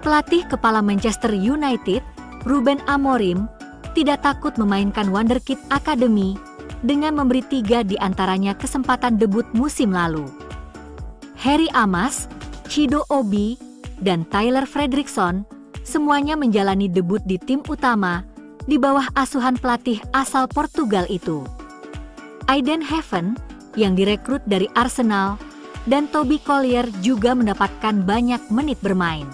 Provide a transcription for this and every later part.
Pelatih kepala Manchester United, Ruben Amorim, tidak takut memainkan Wonderkid Academy dengan memberi 3 di antaranya kesempatan debut musim lalu. Harry Amas, Chido Obi, dan Tyler Fredrickson semuanya menjalani debut di tim utama di bawah asuhan pelatih asal Portugal itu. Aiden Heaven yang direkrut dari Arsenal dan Toby Collier juga mendapatkan banyak menit bermain.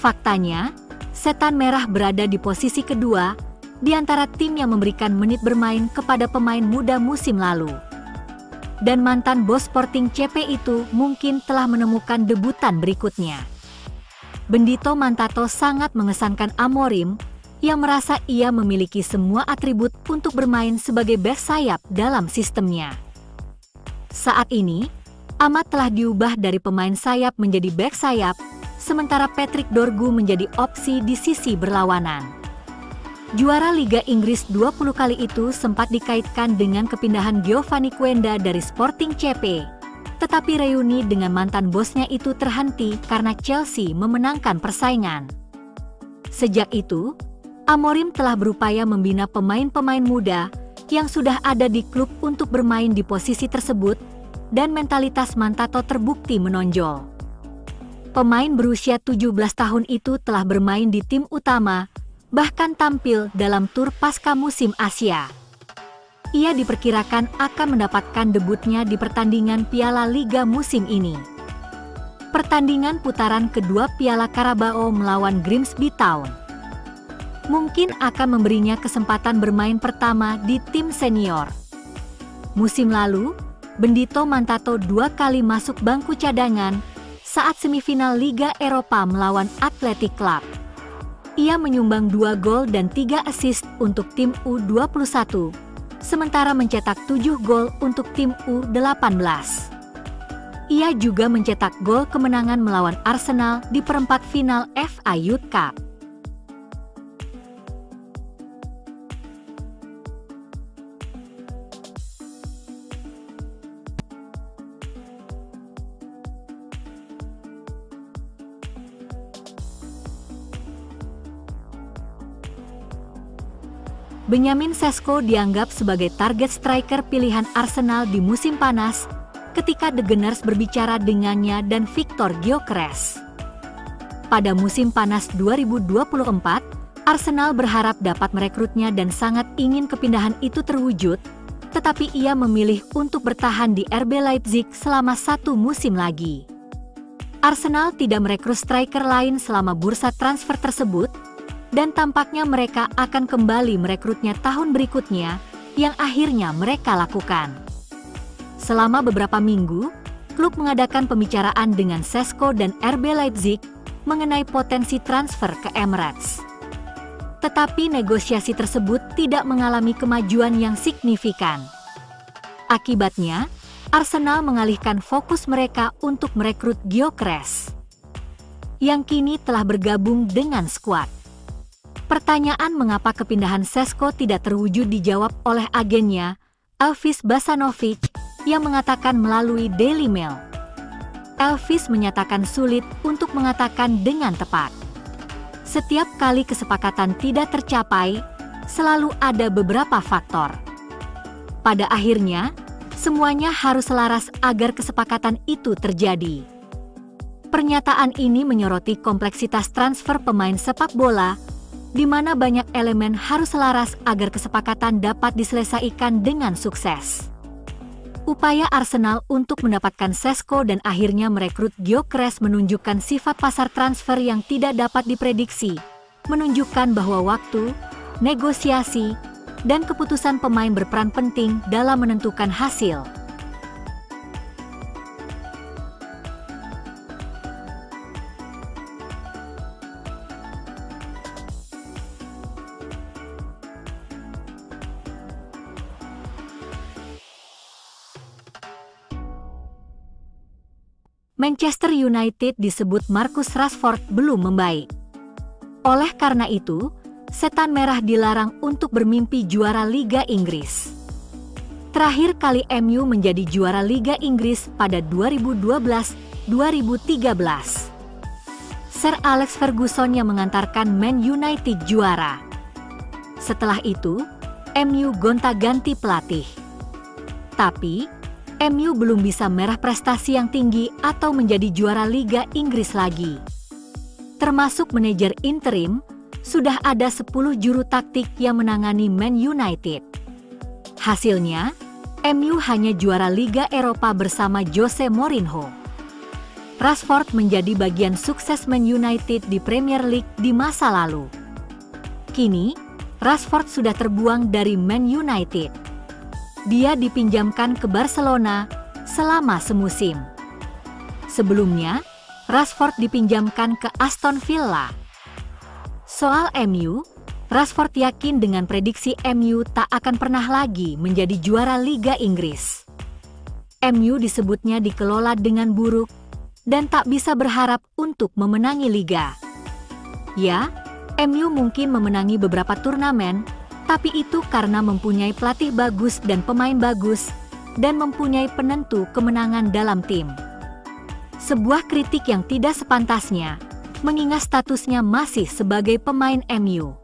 Faktanya, Setan Merah berada di posisi kedua di antara tim yang memberikan menit bermain kepada pemain muda musim lalu. Dan mantan bos Sporting CP itu mungkin telah menemukan debutan berikutnya. Bendito Mantato sangat mengesankan Amorim yang merasa ia memiliki semua atribut untuk bermain sebagai bek sayap dalam sistemnya. Saat ini, Amat telah diubah dari pemain sayap menjadi bek sayap, sementara Patrick Dorgu menjadi opsi di sisi berlawanan. Juara Liga Inggris 20 kali itu sempat dikaitkan dengan kepindahan Giovanni Quenda dari Sporting CP, tetapi reuni dengan mantan bosnya itu terhenti karena Chelsea memenangkan persaingan. Sejak itu, Amorim telah berupaya membina pemain-pemain muda yang sudah ada di klub untuk bermain di posisi tersebut, dan mentalitas Mantato terbukti menonjol. Pemain berusia 17 tahun itu telah bermain di tim utama, bahkan tampil dalam tur pasca musim Asia. Ia diperkirakan akan mendapatkan debutnya di pertandingan Piala Liga musim ini. Pertandingan putaran kedua Piala Carabao melawan Grimsby Town mungkin akan memberinya kesempatan bermain pertama di tim senior. Musim lalu, Bendito Mantato 2 kali masuk bangku cadangan saat semifinal Liga Eropa melawan Athletic Club. Ia menyumbang 2 gol dan 3 assist untuk tim U21, sementara mencetak 7 gol untuk tim U18. Ia juga mencetak gol kemenangan melawan Arsenal di perempat final FA Youth Cup. Benjamin Sesko dianggap sebagai target striker pilihan Arsenal di musim panas ketika The Gunners berbicara dengannya dan Victor Gyökeres. Pada musim panas 2024, Arsenal berharap dapat merekrutnya dan sangat ingin kepindahan itu terwujud, tetapi ia memilih untuk bertahan di RB Leipzig selama 1 musim lagi. Arsenal tidak merekrut striker lain selama bursa transfer tersebut, dan tampaknya mereka akan kembali merekrutnya tahun berikutnya, yang akhirnya mereka lakukan. Selama beberapa minggu, klub mengadakan pembicaraan dengan Sesko dan RB Leipzig mengenai potensi transfer ke Emirates. Tetapi negosiasi tersebut tidak mengalami kemajuan yang signifikan. Akibatnya, Arsenal mengalihkan fokus mereka untuk merekrut Gyökeres, yang kini telah bergabung dengan skuad. Pertanyaan mengapa kepindahan Sesko tidak terwujud dijawab oleh agennya, Elvis Basanovic, yang mengatakan melalui Daily Mail. Elvis menyatakan sulit untuk mengatakan dengan tepat. Setiap kali kesepakatan tidak tercapai, selalu ada beberapa faktor. Pada akhirnya, semuanya harus selaras agar kesepakatan itu terjadi. Pernyataan ini menyoroti kompleksitas transfer pemain sepak bola, di mana banyak elemen harus selaras agar kesepakatan dapat diselesaikan dengan sukses. Upaya Arsenal untuk mendapatkan Sesko dan akhirnya merekrut Gyökeres menunjukkan sifat pasar transfer yang tidak dapat diprediksi, menunjukkan bahwa waktu, negosiasi, dan keputusan pemain berperan penting dalam menentukan hasil. Manchester United disebut Marcus Rashford belum membaik. Oleh karena itu, Setan Merah dilarang untuk bermimpi juara Liga Inggris. Terakhir kali MU menjadi juara Liga Inggris pada 2012-2013. Sir Alex Ferguson yang mengantarkan Man United juara. Setelah itu, MU gonta-ganti pelatih. Tapi, MU belum bisa merah prestasi yang tinggi atau menjadi juara Liga Inggris lagi. Termasuk manajer interim, sudah ada 10 juru taktik yang menangani Man United. Hasilnya, MU hanya juara Liga Eropa bersama Jose Mourinho. Rashford menjadi bagian sukses Man United di Premier League di masa lalu. Kini, Rashford sudah terbuang dari Man United. Dia dipinjamkan ke Barcelona selama semusim. Sebelumnya, Rashford dipinjamkan ke Aston Villa. Soal MU, Rashford yakin dengan prediksi MU tak akan pernah lagi menjadi juara Liga Inggris. MU disebutnya dikelola dengan buruk dan tak bisa berharap untuk memenangi liga. Ya, MU mungkin memenangi beberapa turnamen, tapi itu karena mempunyai pelatih bagus dan pemain bagus, dan mempunyai penentu kemenangan dalam tim. Sebuah kritik yang tidak sepantasnya, mengingat statusnya masih sebagai pemain MU.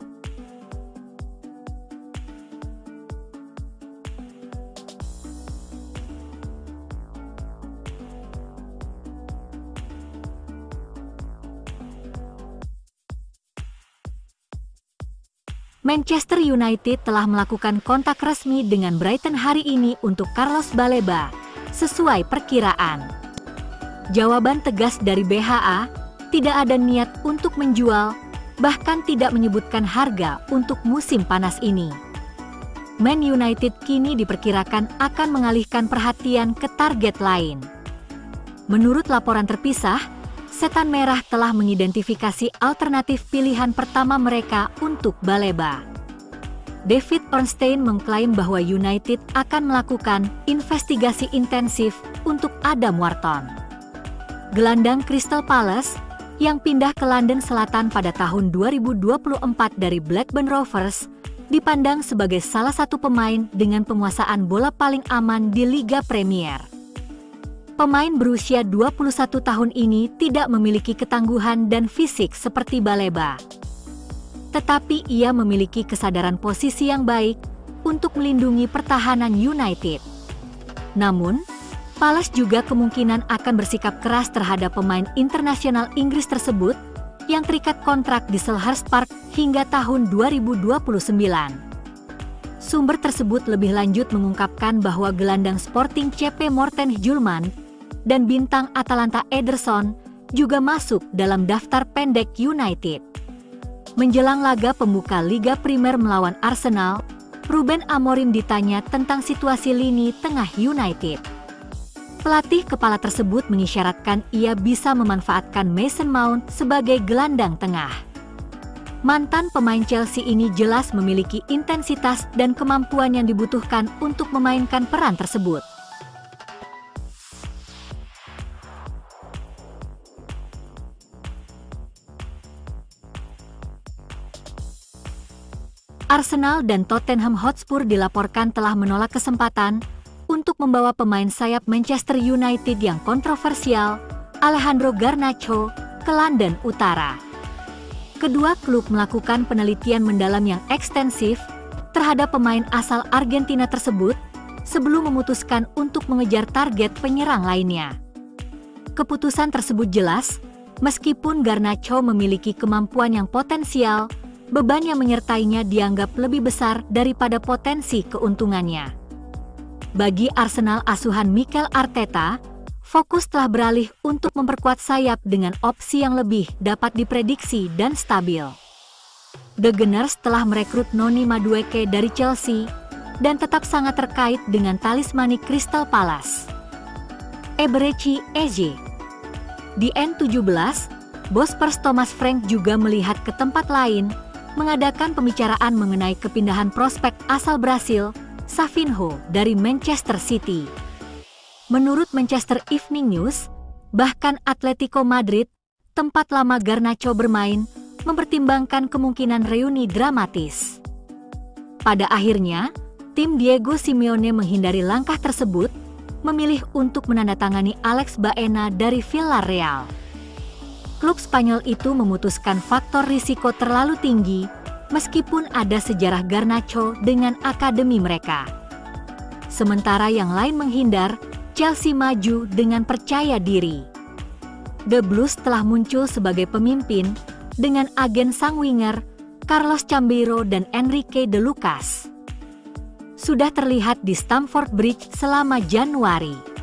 Manchester United telah melakukan kontak resmi dengan Brighton hari ini untuk Carlos Baleba, sesuai perkiraan. Jawaban tegas dari BHA, tidak ada niat untuk menjual, bahkan tidak menyebutkan harga untuk musim panas ini. Man United kini diperkirakan akan mengalihkan perhatian ke target lain. Menurut laporan terpisah, Setan Merah telah mengidentifikasi alternatif pilihan pertama mereka untuk Baleba. David Ornstein mengklaim bahwa United akan melakukan investigasi intensif untuk Adam Wharton. Gelandang Crystal Palace, yang pindah ke London Selatan pada tahun 2024 dari Blackburn Rovers, dipandang sebagai salah satu pemain dengan penguasaan bola paling aman di Liga Premier. Pemain berusia 21 tahun ini tidak memiliki ketangguhan dan fisik seperti Baleba. Tetapi ia memiliki kesadaran posisi yang baik untuk melindungi pertahanan United. Namun, Palace juga kemungkinan akan bersikap keras terhadap pemain internasional Inggris tersebut yang terikat kontrak di Selhurst Park hingga tahun 2029. Sumber tersebut lebih lanjut mengungkapkan bahwa gelandang Sporting CP Morten Hjulmand dan bintang Atalanta Ederson juga masuk dalam daftar pendek United. Menjelang laga pembuka Liga Primer melawan Arsenal, Ruben Amorim ditanya tentang situasi lini tengah United. Pelatih kepala tersebut mengisyaratkan ia bisa memanfaatkan Mason Mount sebagai gelandang tengah. Mantan pemain Chelsea ini jelas memiliki intensitas dan kemampuan yang dibutuhkan untuk memainkan peran tersebut. Arsenal dan Tottenham Hotspur dilaporkan telah menolak kesempatan untuk membawa pemain sayap Manchester United yang kontroversial, Alejandro Garnacho, ke London Utara. Kedua klub melakukan penelitian mendalam yang ekstensif terhadap pemain asal Argentina tersebut sebelum memutuskan untuk mengejar target penyerang lainnya. Keputusan tersebut jelas, meskipun Garnacho memiliki kemampuan yang potensial, beban yang menyertainya dianggap lebih besar daripada potensi keuntungannya. Bagi Arsenal asuhan Mikel Arteta, fokus telah beralih untuk memperkuat sayap dengan opsi yang lebih dapat diprediksi dan stabil. The Gunners telah merekrut Noni Madueke dari Chelsea dan tetap sangat terkait dengan talismani Crystal Palace. Eberechi Eze. Di N17, bos Spurs Thomas Frank juga melihat ke tempat lain, mengadakan pembicaraan mengenai kepindahan prospek asal Brasil, Savinho, dari Manchester City. Menurut Manchester Evening News, bahkan Atletico Madrid, tempat lama Garnacho bermain, mempertimbangkan kemungkinan reuni dramatis. Pada akhirnya, tim Diego Simeone menghindari langkah tersebut, memilih untuk menandatangani Alex Baena dari Villarreal. klub Spanyol itu memutuskan faktor risiko terlalu tinggi, meskipun ada sejarah Garnacho dengan akademi mereka. Sementara yang lain menghindar, Chelsea maju dengan percaya diri. The Blues telah muncul sebagai pemimpin dengan agen sang winger Carlos Cambeiro dan Enrique de Lucas. Sudah terlihat di Stamford Bridge selama Januari.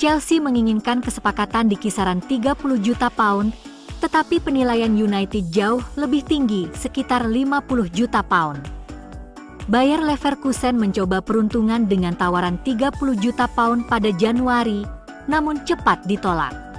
Chelsea menginginkan kesepakatan di kisaran 30 juta pound, tetapi penilaian United jauh lebih tinggi, sekitar 50 juta pound. Bayer Leverkusen mencoba peruntungan dengan tawaran 30 juta pound pada Januari, namun cepat ditolak.